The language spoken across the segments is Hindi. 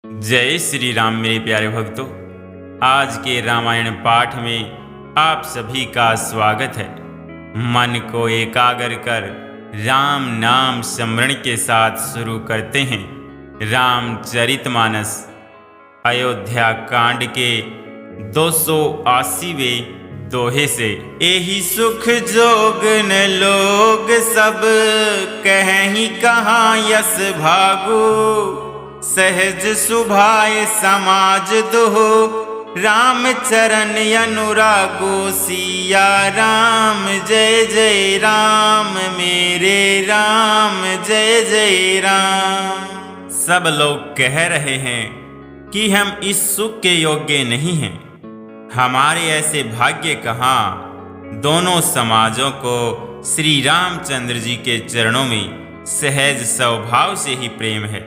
जय श्री राम मेरे प्यारे भक्तों। आज के रामायण पाठ में आप सभी का स्वागत है। मन को एकाग्र कर राम नाम स्मरण के साथ शुरू करते हैं रामचरितमानस। अयोध्या कांड के 280वें दोहे से। एहि सुख जोगन लोग सब कहीं कहाँ यस भागु, सहज सुभाए समाज दुहो राम चरण अनुरागो। सिया राम जय जय राम, मेरे राम जय जय राम। सब लोग कह रहे हैं कि हम इस सुख के योग्य नहीं हैं, हमारे ऐसे भाग्य कहाँ। दोनों समाजों को श्री रामचंद्र जी के चरणों में सहज स्वभाव से ही प्रेम है।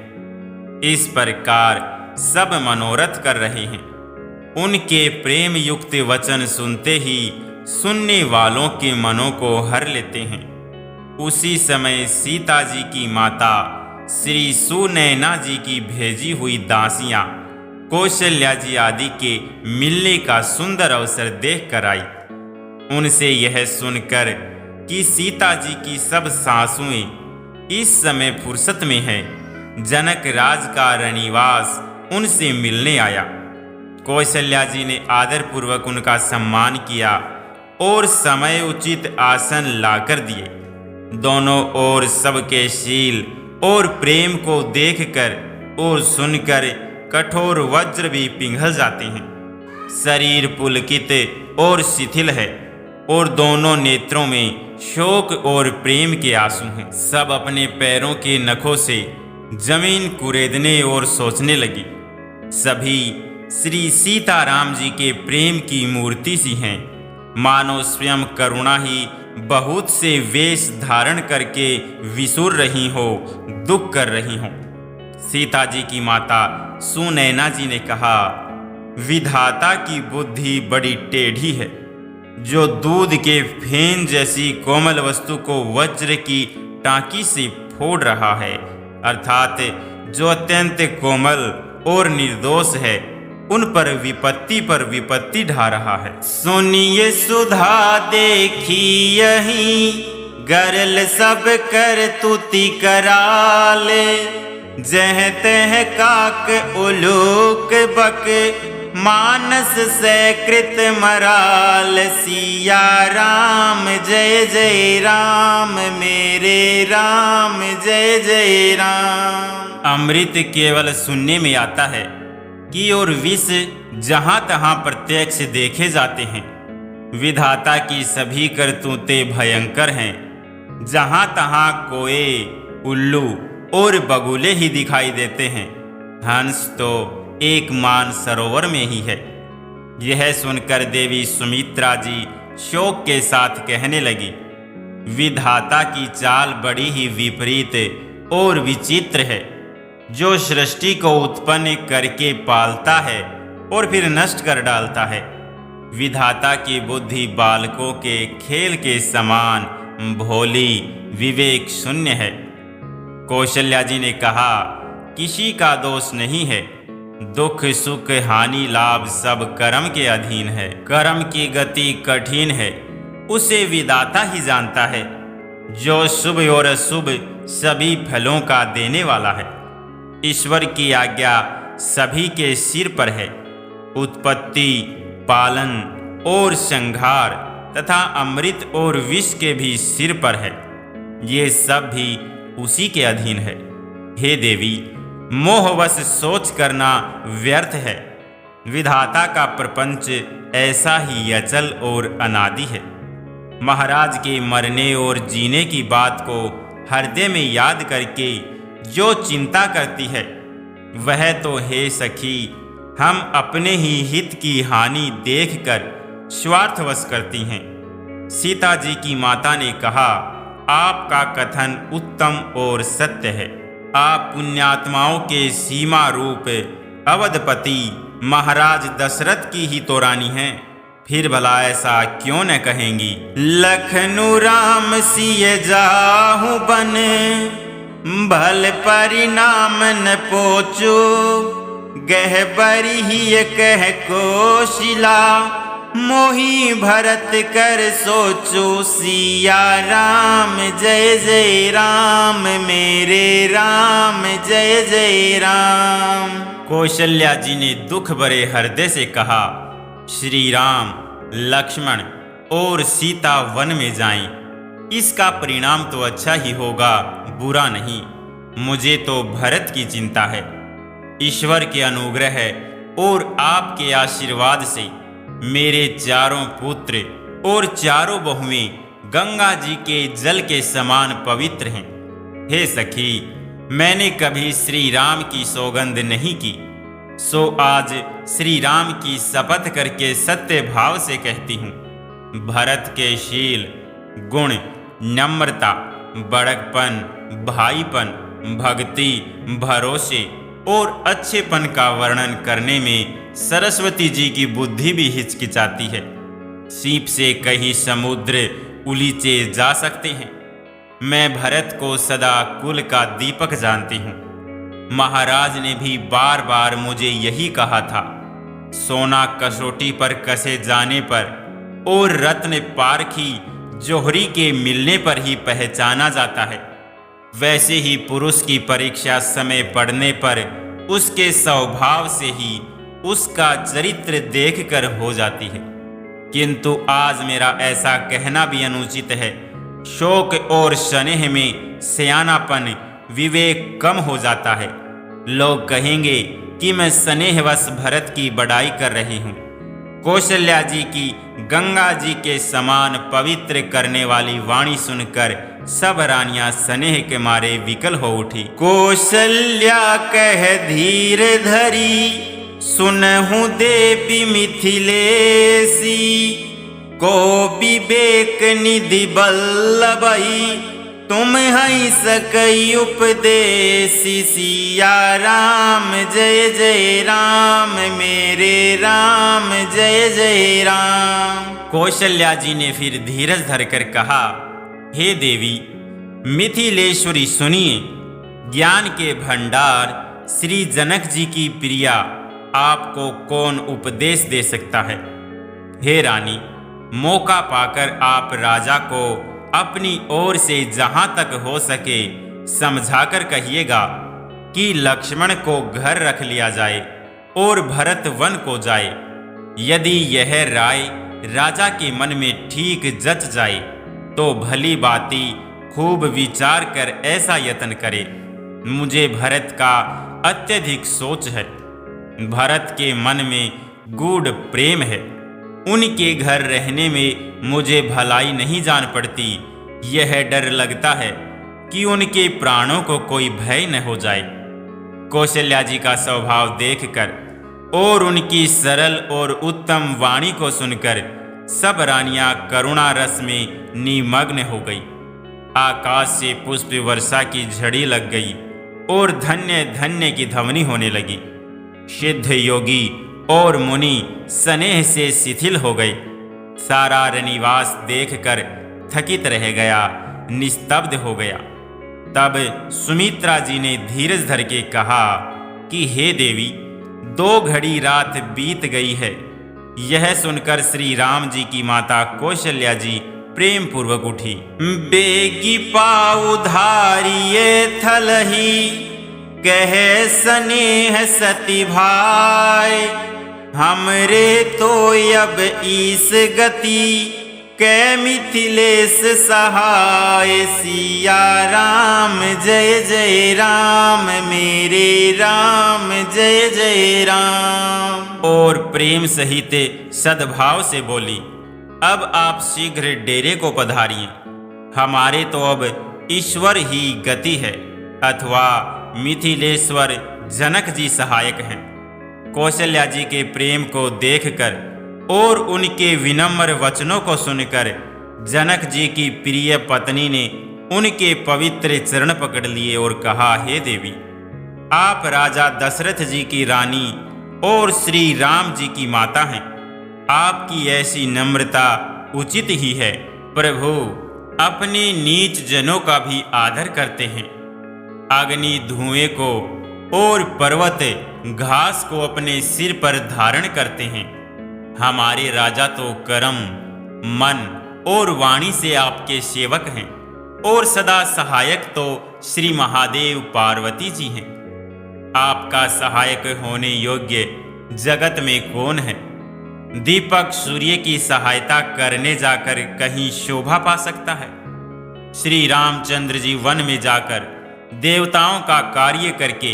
इस प्रकार सब मनोरथ कर रहे हैं। उनके प्रेम युक्त वचन सुनते ही सुनने वालों के मनों को हर लेते हैं। उसी समय सीता जी की माता श्री सुनैना जी की भेजी हुई दासियां कौशल्या जी आदि के मिलने का सुंदर अवसर देख कर आई। उनसे यह सुनकर कि सीता जी की सब सासुएं इस समय फुर्सत में है, जनक राज का रनिवास उनसे मिलने आया। कौशल्या जी ने आदर पूर्वक उनका सम्मान किया और समय उचित आसन लाकर दिए। दोनों ओर सबके शील और प्रेम को देखकर और सुनकर कठोर वज्र भी पिघल जाते हैं। शरीर पुलकित और शिथिल है और दोनों नेत्रों में शोक और प्रेम के आंसू हैं। सब अपने पैरों के नखों से जमीन कुरेदने और सोचने लगी। सभी श्री सीताराम जी के प्रेम की मूर्ति सी हैं, मानो स्वयं करुणा ही बहुत से वेश धारण करके विसुर रही हो, दुख कर रही हो। सीता जी की माता सुनैना जी ने कहा, विधाता की बुद्धि बड़ी टेढ़ी है, जो दूध के फेन जैसी कोमल वस्तु को वज्र की टांकी से फोड़ रहा है, अर्थात जो अत्यंत कोमल और निर्दोष है, उन पर विपत्ति ढा रहा है। सुनिए सुधा देखी यही, गरल सब कर तुति कराल। जह तह काक उलूक बक, मानस से कृत मराल। सिया राम जय जय राम, मेरे राम जय जय राम। अमृत केवल सुनने में आता है कि और विष जहाँ तहाँ प्रत्यक्ष देखे जाते हैं। विधाता की सभी करतूतें भयंकर हैं। जहाँ तहाँ कोए, उल्लू और बगुले ही दिखाई देते हैं। हंस तो एक मान सरोवर में ही है। यह सुनकर देवी सुमित्रा जी शोक के साथ कहने लगी, विधाता की चाल बड़ी ही विपरीत और विचित्र है, जो सृष्टि को उत्पन्न करके पालता है और फिर नष्ट कर डालता है। विधाता की बुद्धि बालकों के खेल के समान भोली, विवेक शून्य है। कौशल्या जी ने कहा, किसी का दोष नहीं है, दुख सुख हानि लाभ सब कर्म के अधीन है। कर्म की गति कठिन है, उसे विधाता ही जानता है, जो शुभ और अशुभ सभी फलों का देने वाला है। ईश्वर की आज्ञा सभी के सिर पर है। उत्पत्ति, पालन और संहार तथा अमृत और विष के भी सिर पर है। ये सब भी उसी के अधीन है। हे देवी, मोहवश सोच करना व्यर्थ है। विधाता का प्रपंच ऐसा ही अचल और अनादि है। महाराज के मरने और जीने की बात को हृदय में याद करके जो चिंता करती है, वह तो हे सखी, हम अपने ही हित की हानि देखकर स्वार्थवश करती हैं। सीता जी की माता ने कहा, आपका कथन उत्तम और सत्य है। आप पुण्यात्माओं के सीमा रूप अवधपति महाराज दशरथ की ही तो रानी हैं, फिर भला ऐसा क्यों न कहेंगी। लखनऊ राम सिय जाहु बन, भल परिणाम न पोचो। गहबरी ही कह कोशिला, मोही भरत कर सोचो सिया राम। जय जय राम मेरे राम, जय जय राम। कौशल्या जी ने दुख भरे हृदय से कहा, श्री राम, लक्ष्मण और सीता वन में जाएं। इसका परिणाम तो अच्छा ही होगा, बुरा नहीं। मुझे तो भरत की चिंता है। ईश्वर के अनुग्रह और आपके आशीर्वाद से मेरे चारों पुत्र और चारों बहुएं गंगा जी के जल के समान पवित्र हैं। हे सखी, मैंने कभी श्री राम की सौगंध नहीं की, सो आज श्री राम की शपथ करके सत्य भाव से कहती हूँ। भरत के शील, गुण, नम्रता, बड़कपन, भाईपन, भक्ति, भरोसे और अच्छेपन का वर्णन करने में सरस्वती जी की बुद्धि भी हिचकिचाती है। सीप से कहीं समुद्र उलीचे जा सकते हैं। मैं भरत को सदा कुल का दीपक जानती हूँ। महाराज ने भी बार बार मुझे यही कहा था। सोना कसौटी पर कसे जाने पर और रत्न पारखी जोहरी के मिलने पर ही पहचाना जाता है, वैसे ही पुरुष की परीक्षा समय पड़ने पर उसके स्वभाव से ही उसका चरित्र देखकर हो जाती है। किंतु आज मेरा ऐसा कहना भी अनुचित है। शोक और स्नेह में सयानापन, विवेक कम हो जाता है। लोग कहेंगे कि मैं स्नेहवश भरत की बड़ाई कर रही हूँ। कौशल्या जी की गंगा जी के समान पवित्र करने वाली वाणी सुनकर सब रानियां स्नेह के मारे विकल हो उठी। कौशल्या कह धीर धरी, सुनहु देवी मिथिलेसी। को विवेक निधि बल्लभई, तुम हई सकई उपदेसी। सिया राम जय जय राम मेरे राम, जय जय राम। कौशल्या जी ने फिर धीरज धरकर कहा, हे देवी मिथिलेश्वरी, सुनिए। ज्ञान के भंडार श्री जनक जी की प्रिया आपको कौन उपदेश दे सकता है। हे रानी, मौका पाकर आप राजा को अपनी ओर से जहां तक हो सके समझाकर कहिएगा कि लक्ष्मण को घर रख लिया जाए और भरत वन को जाए। यदि यह राय राजा के मन में ठीक जच जाए तो भली बाती खूब विचार कर ऐसा यत्न करे। मुझे भरत का अत्यधिक सोच है। भरत के मन में गूढ़ प्रेम है। उनके घर रहने में मुझे भलाई नहीं जान पड़ती। यह डर लगता है कि उनके प्राणों को कोई भय न हो जाए। कौशल्या जी का स्वभाव देखकर और उनकी सरल और उत्तम वाणी को सुनकर सब रानियां करुणा रस में निमग्न हो गई। आकाश से पुष्प वर्षा की झड़ी लग गई और धन्य धन्य की ध्वनि होने लगी। सिद्ध योगी और मुनि स्नेह से शिथिल हो गए। सारा रनिवास देखकर थकित रह गया, निस्तब्ध हो गया। तब सुमित्रा जी ने धीरज धर के कहा कि हे देवी, 2 घड़ी रात बीत गई है। यह सुनकर श्री राम जी की माता कौशल्या जी प्रेम पूर्वक उठी। बेगी पाऊ धारिये थलही, कहे स्नेह सती भाई। हमरे तो अब ईस गति, कै मिथिलेश सहाय। सिया राम जय जय राम मेरे राम, जय जय राम। और प्रेम सहित सद्भाव से बोली, अब आप शीघ्र डेरे को पधारिए। हमारे तो अब ईश्वर ही गति है, अथवा मिथिलेश्वर जनक जी सहायक हैं। कौशल्या जी के प्रेम को देखकर और उनके विनम्र वचनों को सुनकर जनक जी की प्रिय पत्नी ने उनके पवित्र चरण पकड़ लिए और कहा, हे देवी, आप राजा दशरथ जी की रानी और श्री राम जी की माता हैं। आपकी ऐसी नम्रता उचित ही है। प्रभु अपने नीच जनों का भी आदर करते हैं। अग्नि धुएं को और पर्वत घास को अपने सिर पर धारण करते हैं। हमारे राजा तो कर्म, मन और वाणी से आपके सेवक हैं, और सदा सहायक तो श्री महादेव पार्वती जी हैं। आपका सहायक होने योग्य जगत में कौन है? दीपक सूर्य की सहायता करने जाकर कहीं शोभा पा सकता है? श्री रामचंद्र जी वन में जाकर देवताओं का कार्य करके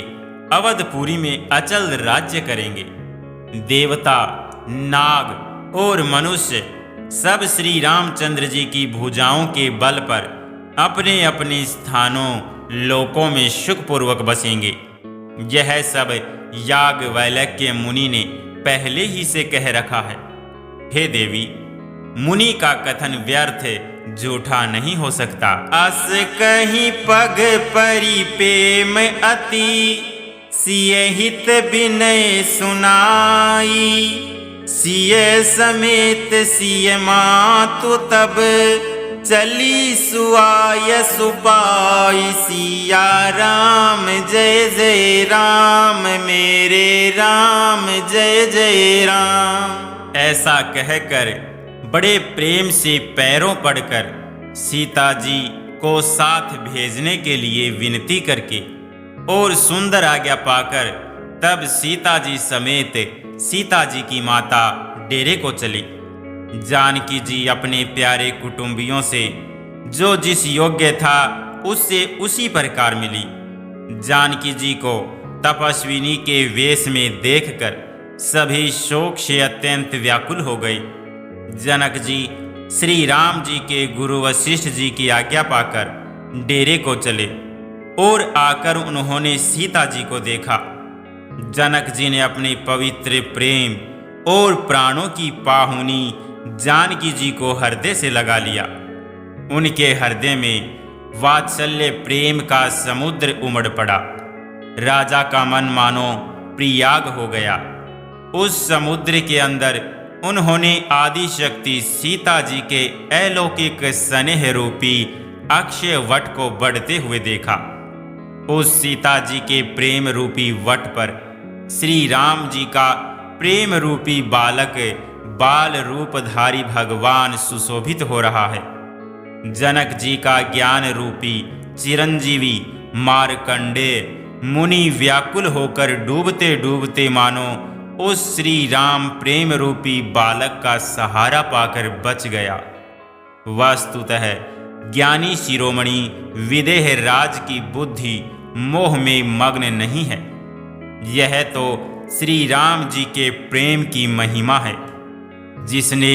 अवधपुरी में अचल राज्य करेंगे। देवता, नाग और मनुष्य सब श्री रामचंद्र जी की भुजाओं के बल पर अपने अपने स्थानों लोकों में सुखपूर्वक बसेंगे। यह सब याज्ञवल्क्य मुनि ने पहले ही से कह रखा है। हे देवी, मुनि का कथन व्यर्थ झूठा नहीं हो सकता। अस कहीं पग परि प्रेम अति, सिय हित विनय सुनाई। सिय समेत सिय मातु तब, चली सुआय सुपाई। सिया राम जय जय राम, मेरे राम जय जय राम। ऐसा कहकर बड़े प्रेम से पैरों पड़कर सीता जी को साथ भेजने के लिए विनती करके और सुंदर आज्ञा पाकर तब सीता जी समेत सीता जी की माता डेरे को चली। जानकी जी अपने प्यारे कुटुंबियों से जो जिस योग्य था उससे उसी प्रकार मिली। जानकी जी को तपस्विनी के वेश में देखकर सभी शोक से अत्यंत व्याकुल हो गई। जनक जी श्री राम जी के गुरु वशिष्ठ जी की आज्ञा पाकर डेरे को चले और आकर उन्होंने सीता जी को देखा। जनक जी ने अपने पवित्र प्रेम और प्राणों की पाहुनी जानकी जी को हृदय से लगा लिया। उनके हृदय में वात्सल्य प्रेम का समुद्र उमड़ पड़ा। राजा का मन मानो प्रयाग हो गया। उस समुद्र के अंदर उन्होंने आदि शक्ति सीता जी के अलौकिक स्नेह रूपी अक्षय वट को बढ़ते हुए देखा। उस सीता जी के प्रेम रूपी वट पर श्री राम जी का प्रेम रूपी बालक बाल रूपधारी भगवान सुशोभित हो रहा है। जनक जी का ज्ञान रूपी चिरंजीवी मार्कंडेय मुनि व्याकुल होकर डूबते डूबते मानो उस श्री राम प्रेम रूपी बालक का सहारा पाकर बच गया। वस्तुतः ज्ञानी शिरोमणि विदेह राज की बुद्धि मोह में मग्न नहीं है। यह तो श्री राम जी के प्रेम की महिमा है, जिसने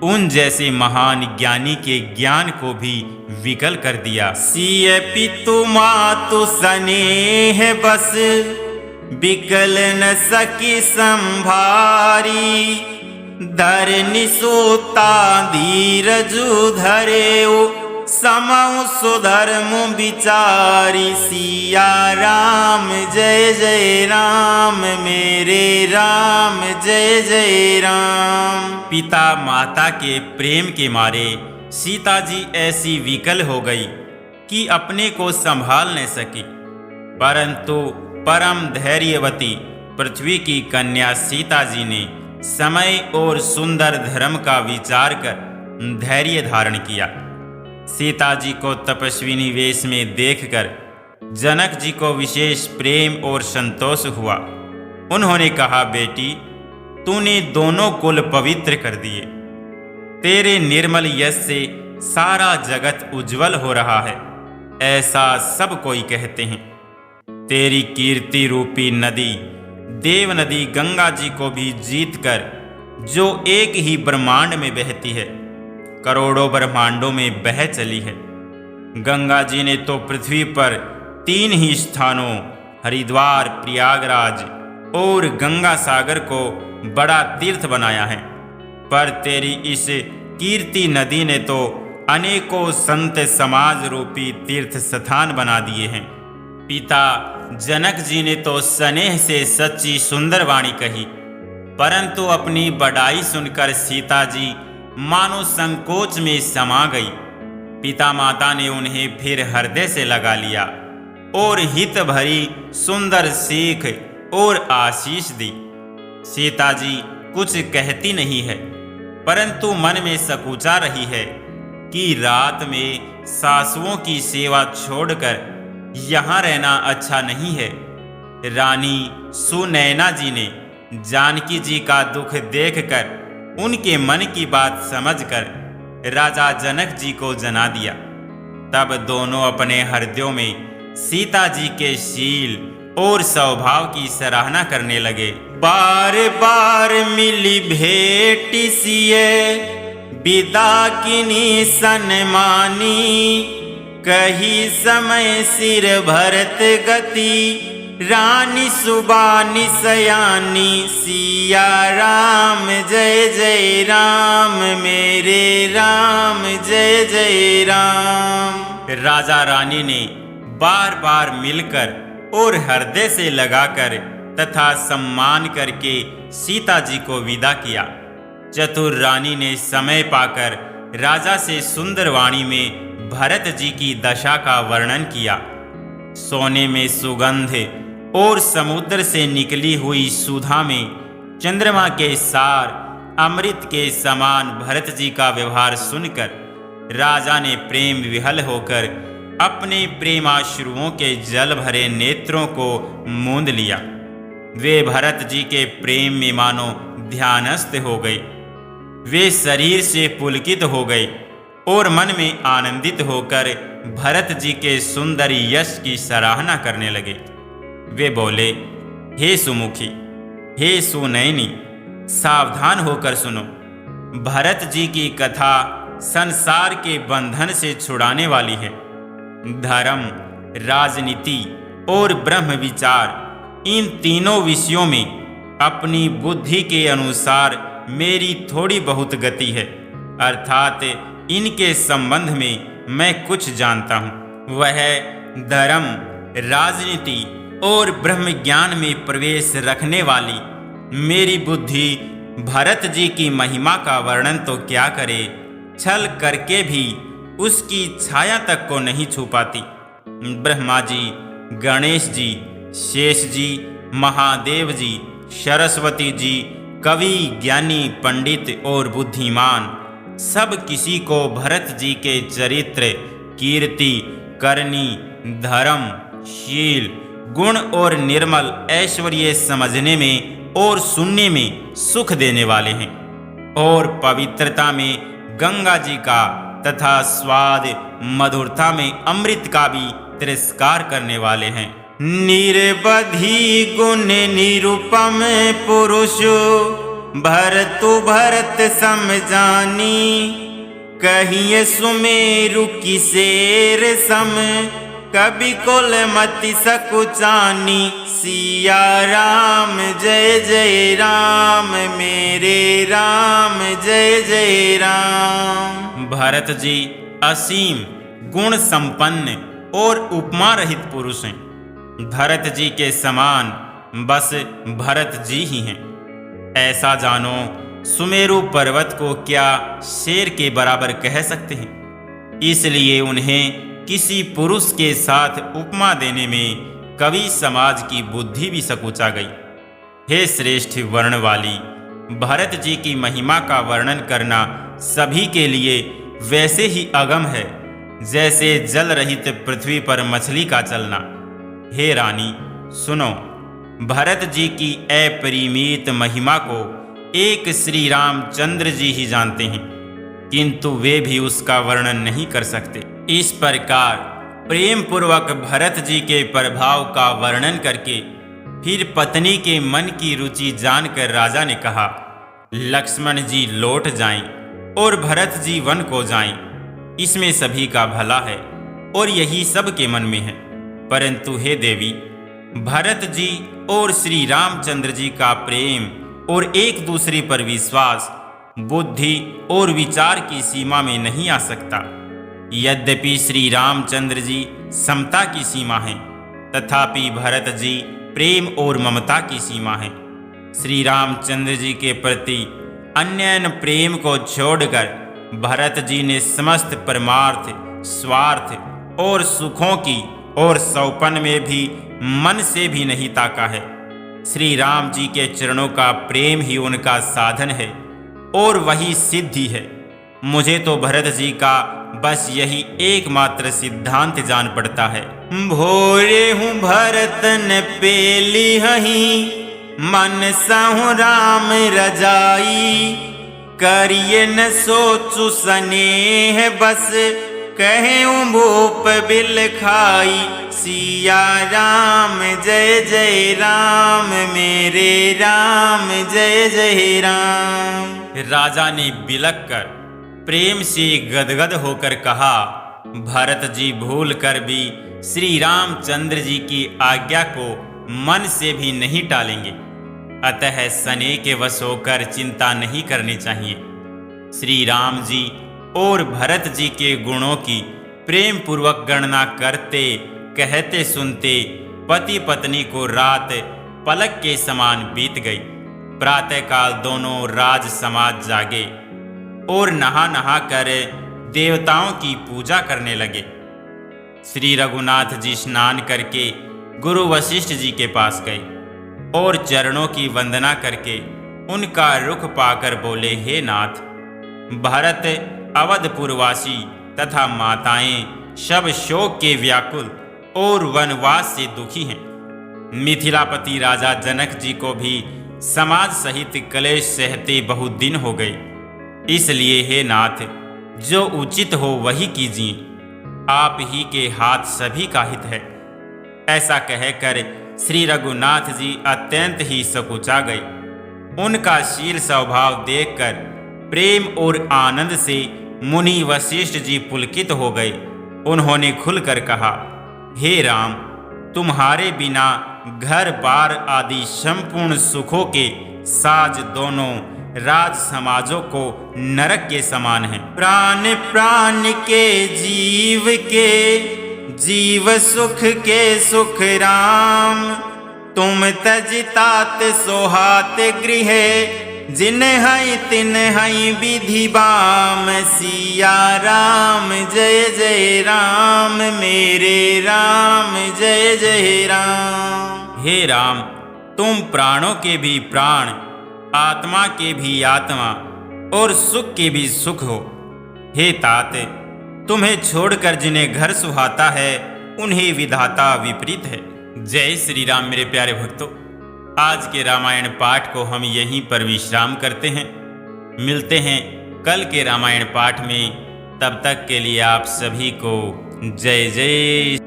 उन जैसे महान ज्ञानी के ज्ञान को भी विकल कर दिया। सिय पितु मातु स्नेह बस, विकल न सकी संभारी। धरनि सोता धीरजु धरेउ, समउ सुधर्म विचारी। सिया राम जय जय राम, मेरे राम जय जय राम। पिता माता के प्रेम के मारे सीता जी ऐसी विकल हो गई कि अपने को संभाल न सकी। परंतु परम धैर्यवती पृथ्वी की कन्या सीता जी ने समय और सुंदर धर्म का विचार कर धैर्य धारण किया। सीता जी को तपस्विनी वेश में देखकर जनक जी को विशेष प्रेम और संतोष हुआ। उन्होंने कहा, बेटी, तूने दोनों कुल पवित्र कर दिए। तेरे निर्मल यश से सारा जगत उज्जवल हो रहा है, ऐसा सब कोई कहते हैं। तेरी कीर्ति रूपी नदी देव नदी गंगा जी को भी जीतकर, जो एक ही ब्रह्मांड में बहती है, करोड़ों ब्रह्मांडों में बह चली है। गंगा जी ने तो पृथ्वी पर 3 ही स्थानों हरिद्वार, प्रयागराज और गंगा सागर को बड़ा तीर्थ बनाया है। पर तेरी इस कीर्ति नदी ने तो अनेकों संत समाज रूपी तीर्थ स्थान बना दिए हैं। पिता जनक जी ने तो स्नेह से सच्ची सुंदर वाणी कही, परंतु अपनी बड़ाई सुनकर सीता जी मानो संकोच में समा गई। पिता माता ने उन्हें फिर हृदय से लगा लिया और हित भरी सुंदर सीख और आशीष दी। सीता जी कुछ कहती नहीं है, परंतु मन में सकुचा रही है कि रात में सासुओं की सेवा छोड़कर यहाँ रहना अच्छा नहीं है। रानी सुनैना जी ने जानकी जी का दुख देखकर उनके मन की बात समझकर राजा जनक जी को जना दिया। तब दोनों अपने हृदयों में सीता जी के शील और स्वभाव की सराहना करने लगे। बार बार मिली भेंट सिए विदा किनी सन्मानी, कही समय सिर भरत गति, रानी सुबानी सयानी, सिया राम जय जय राम, मेरे राम जय जय राम। राजा रानी ने बार बार मिलकर और हृदय से लगाकर तथा सम्मान करके सीता जी को विदा किया। चतुर रानी ने समय पाकर राजा से सुंदर वाणी में भरत जी की दशा का वर्णन किया। सोने में सुगंध और समुद्र से निकली हुई सुधा में चंद्रमा के सार अमृत के समान भरत जी का व्यवहार सुनकर राजा ने प्रेम विहल होकर अपने प्रेमाश्रुओं के जल भरे नेत्रों को मूंद लिया। वे भरत जी के प्रेम में मानो ध्यानस्थ हो गए। वे शरीर से पुलकित हो गए और मन में आनंदित होकर भरत जी के सुंदर यश की सराहना करने लगे। वे बोले, हे सुमुखी, हे सुनैनी, सावधान होकर सुनो। भरत जी की कथा संसार के बंधन से छुड़ाने वाली है। धर्म, राजनीति और ब्रह्म विचार, इन तीनों विषयों में अपनी बुद्धि के अनुसार मेरी थोड़ी बहुत गति है, अर्थात इनके संबंध में मैं कुछ जानता हूँ। वह धर्म, राजनीति और ब्रह्म ज्ञान में प्रवेश रखने वाली मेरी बुद्धि भरत जी की महिमा का वर्णन तो क्या करे, छल करके भी उसकी छाया तक को नहीं छू पाती। ब्रह्मा जी, गणेश जी, शेष जी, महादेव जी, सरस्वती जी, कवि, ज्ञानी, पंडित और बुद्धिमान सब किसी को भरत जी के चरित्र, कीर्ति, करनी, धर्म, शील, गुण और निर्मल ऐश्वर्य समझने में और सुनने में सुख देने वाले हैं, और पवित्रता में गंगा जी का तथा स्वाद मधुरता में अमृत का भी तिरस्कार करने वाले हैं। निरवधि गुण निरुपम पुरुष भरतु भरत सम जानी, कहिए सुमेरु की शेर सम, कभी कुल मति सकुचानी, सिया राम जय जय राम, मेरे राम जय जय राम। भरत जी असीम गुण संपन्न और उपमा रहित पुरुष हैं। भरत जी के समान बस भरत जी ही हैं। ऐसा जानो, सुमेरु पर्वत को क्या शेर के बराबर कह सकते हैं? इसलिए उन्हें किसी पुरुष के साथ उपमा देने में कवि समाज की बुद्धि भी सकुचा गई। हे श्रेष्ठ वर्ण वाली, भरत जी की महिमा का वर्णन करना सभी के लिए वैसे ही अगम है जैसे जल रहित पृथ्वी पर मछली का चलना। हे रानी सुनो, भरत जी की अपरिमित महिमा को एक श्री रामचंद्र जी ही जानते हैं, किंतु वे भी उसका वर्णन नहीं कर सकते। इस प्रकार प्रेम पूर्वक भरत जी के प्रभाव का वर्णन करके फिर पत्नी के मन की रुचि जानकर राजा ने कहा, लक्ष्मण जी लौट जाएं और भरत जी वन को जाएं। इसमें सभी का भला है और यही सबके मन में है। परंतु हे देवी, भरत जी और श्री रामचंद्र जी का प्रेम और एक दूसरे पर विश्वास बुद्धि और विचार की सीमा में नहीं आ सकता। यद्यपि श्री रामचंद्र जी समता की सीमा है, तथापि भरत जी प्रेम और ममता की सीमा है। श्री रामचंद्र जी के प्रति अन्य प्रेम को छोड़कर भरत जी ने समस्त परमार्थ, स्वार्थ और सुखों की और सौपन में भी मन से भी नहीं ताका है। श्री राम जी के चरणों का प्रेम ही उनका साधन है और वही सिद्धि है। मुझे तो भरत जी का बस यही एकमात्र सिद्धांत जान पड़ता है। भोरे हूँ भरतन पेली हही, मन सहु राम रजाई, करिए न सोचु स्नेह बस, कहे भूप बिल खाई, सिया राम जय जय राम, मेरे राम जय जय राम। राजा ने बिलक कर प्रेम से गदगद होकर कहा, भरत जी भूल कर भी श्री रामचंद्र जी की आज्ञा को मन से भी नहीं टालेंगे, अतः स्नेह के वश होकर चिंता नहीं करनी चाहिए। श्री राम जी और भरत जी के गुणों की प्रेम पूर्वक गणना करते कहते सुनते पति पत्नी को रात पलक के समान बीत गई। प्रातःकाल दोनों राज समाज जागे और नहा नहा कर देवताओं की पूजा करने लगे। श्री रघुनाथ जी स्नान करके गुरु वशिष्ठ जी के पास गए और चरणों की वंदना करके उनका रुख पाकर बोले, हे नाथ, भरत अवधपुरवासी तथा माताएं सब शोक के व्याकुल और वनवास से दुखी हैं। मिथिलापति राजा जनक जी को भी समाज सहित क्लेश सहते बहुत दिन हो गए, इसलिए हे नाथ, जो उचित हो वही कीजिए, आप ही के हाथ सभी का हित है। ऐसा कहकर श्री रघुनाथ जी अत्यंत ही सकुचा गए। उनका शील स्वभाव देखकर प्रेम और आनंद से मुनि वशिष्ठ जी पुलकित हो गए। उन्होंने खुलकर कहा, हे राम, तुम्हारे बिना घर बार आदि संपूर्ण सुखों के साज दोनों राज समाजों को नरक के समान है। प्राण प्राण के जीव सुख के सुख राम, तुम तजतात सोहात गृह, जिन हई तिन हई विधि बाम, सिया राम जय जय राम, मेरे राम जय जय राम। हे राम, तुम प्राणों के भी प्राण, आत्मा के भी आत्मा और सुख के भी सुख हो। हे तात, तुम्हें छोड़कर जिन्हें घर सुहाता है उन्हें विधाता विपरीत है। जय श्री राम। मेरे प्यारे भक्तों, आज के रामायण पाठ को हम यहीं पर विश्राम करते हैं। मिलते हैं कल के रामायण पाठ में। तब तक के लिए आप सभी को जय जय।